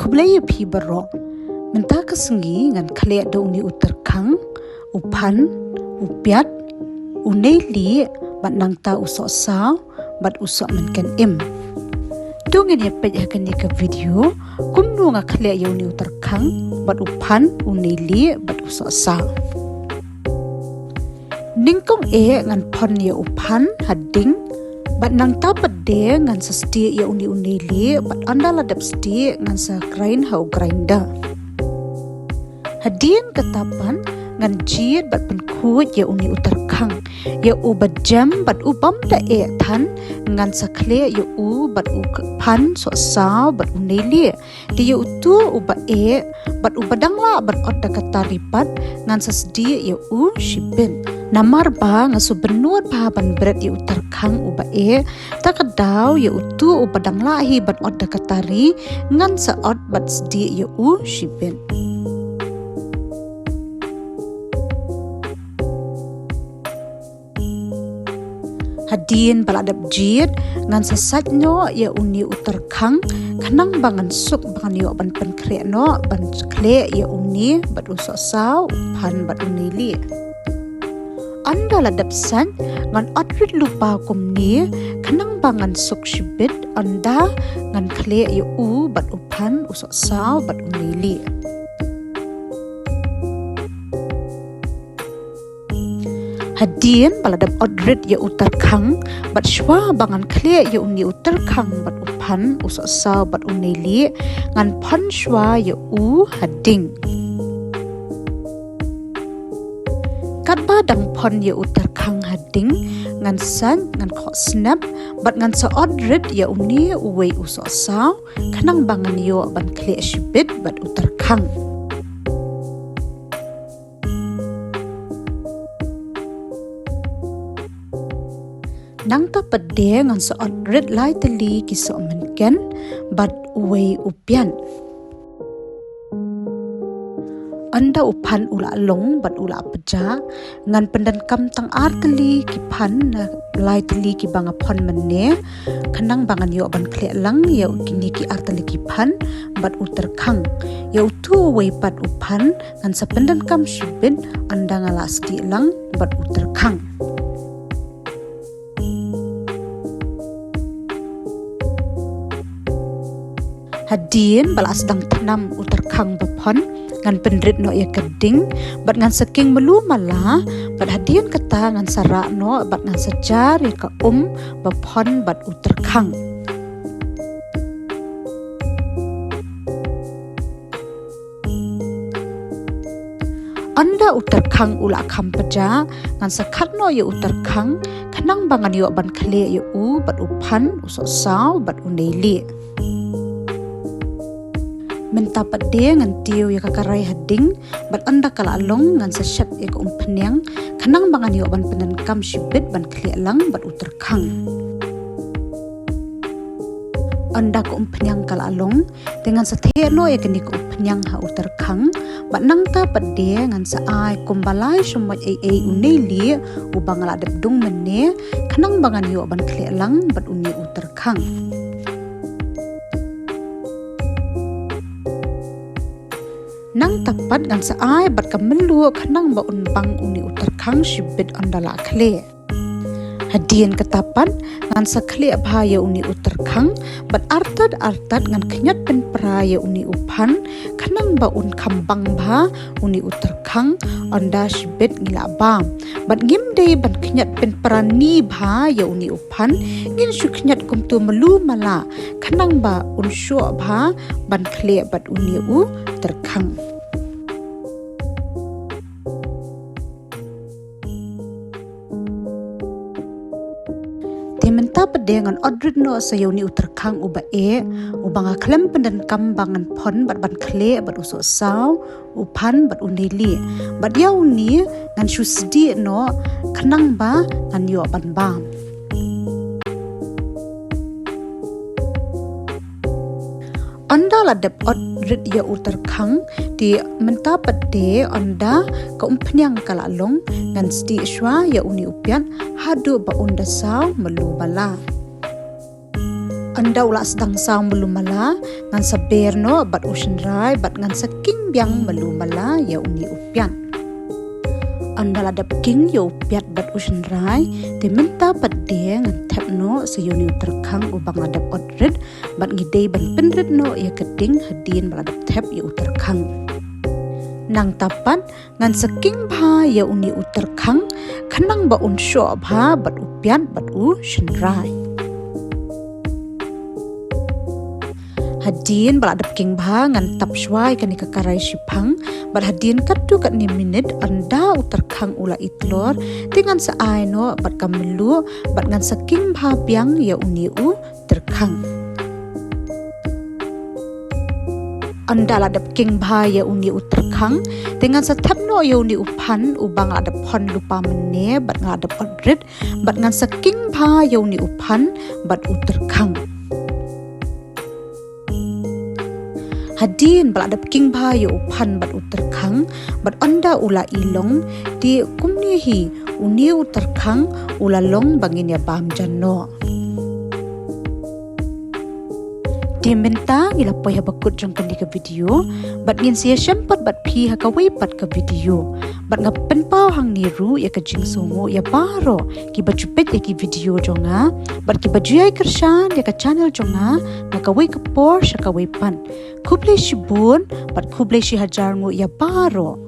Kublaya pi barok menta kasengi ngan kale da uni utarkang upan upiat uneli bat nangta usok saw bat usok menken im. Dungin ya pej akan ke video kumnu nga kale ya uni utarkang bat upan uneli bat usok saw. Ningkong ngan pon ya upan hading bat nang tapat de ngan sa stik ya uni li bat anda ladap stik ngan sa grind hau grinder. Hadin ketapan ngan jit bat penkut ya uni utarkang ya u bat jam bat u bam da tan ngan sa kle ya u bat u pan so saw bat uni li di ya utu u bat bat u badang la bat ot da kataripat ngan sa stik ya u shibin. Namar ba nga so benut pa ban berat ya utarkang uba takadaw ya utu ubadang lahi bat od da katari ngan sa od bat sdi ya u shibin. Hadin baladap jid ngan sa satno ya uni utarkang kanang bangan suk bangan yo ban penkre no ban kle ya uni bat usok saw pan bat uni li. Anda ladap san ngan atrit lupa kumni kanang bangan suk shibit anda ngan kle ya u bat upan usok saw bat unili. Hadin baladap odrit ya utarkang bat shwa bangan kle ya uni utarkang bat upan usok saw bat unili ngan pan shwa ya u hading. Kat badang pon ya utarkang hading ngan san ngan kok snap bat ngan sa odrit ya uni uwe usok saw kanang bangan yo ban kle shibit bat utarkang. Nang ta pade ngan sa odrit lai tali kiso menken bat uwe upian. Anda upan ula long bat ula peja ngan pendan kam tang ar teli ki pan na lai teli ki banga pon menne kanang bangan yo ban kle lang ya kini ki ar teli ki pan bat utarkang ya utu wei pat upan ngan sa pendan kam shibin anda ngala sti lang bat utarkang. Hadin balas dang tanam utarkang bapon ngan pendrit no ya keding bat ngan saking melu mala bat hadian kata ngan sarak no bat ngan sejar ya ka bapon bat utarkang. Anda utarkang ula kampaja ngan sakat no ya utarkang kanang bangan yo ban kle ya u bat upan usok saw bat uneli. Menta pade ngan tiu ya kakarai hading bat anda kala along ngan sasyat ya ka umpenyang kanang bangan yo ban penen kam shibit ban kle lang bat utarkang. Anda ka umpenyang kala along dengan sathe no ya kini ka umpenyang ha utarkang bat nangta pade ngan sa ai kumbalai shumot uneli ubang ala debdung menne kanang bangan yo ban kle lang bat uni utarkang. Nang tapat ngan sa ai bat kamelu kanang ba unbang uni utarkang shibit andala kle. Hadien ketapan ngan sa kle bahaya uni utarkang bat artat ngan kenyat pen praya uni upan kanang ba un kambang ba uni utarkang anda shibit ngila ba bat ngimde ban kenyat pen prani ba ya uni upan ngin shu kenyat kumtu melu mala kanang ba un shu ba ban kle bat uni u terkang. Menta pede ngan odrit no sa yoni utarkang uba ubanga klem pendan kambangan pon bat ban kle bat usok saw upan bat uneli bat yauni ngan shusdi no kanang ba ngan yo ban ba. Anda ladap odrit ya utarkang di menta pede anda ka umpenyang kala long ngan sti shwa ya uni upian hadu ba unda saw melu bala. anda ula sedang sa melumala ngan sa berno bat ocean rai bat ngan sa king biang melumala ya uni upian. Anda ladap king ya upiat bat ocean rai di minta bat dia ngan tepno sa uni uterkang ubang ladap odred bat ngidei ban penred no ya keding hadin baladap tep ya uterkang. Nang tapan ngan sa king bha ya uni uterkang kanang ba unsyo bha bat upiat bat ocean rai. Hadin baladap king bha ngan tap shwai kani kakarai shipang bat hadin katu kat ni minit anda uterkang ula itlor dengan sa aino bat kamelu bat ngan sa king bha biang ya uni u terkang. Anda ladap king bha ya uni uterkang dengan sa tapno ya uni upan ubang ladap hon lupa mene bat ngadap odrit bat ngan sa king bha ya uni upan bat uterkang. Hadin baladap king bha ya upan bat uterkang bat anda ula ilong di kumnihi uni uterkang ula long bangin ya bam janno. Di minta ngilapoy ha bakut jong kandi ka video bat ngin siya syempat bat pi ha kawai pat ka video bat ngapen pau hang niru ya ka jing sungo ya paro ki bajupet ya ki video jonga bat ki bajuyai kershan ya ka channel jonga na kawai ka por sya kawai pan kublai shibun bat kublai shi hajar ngo ya paro.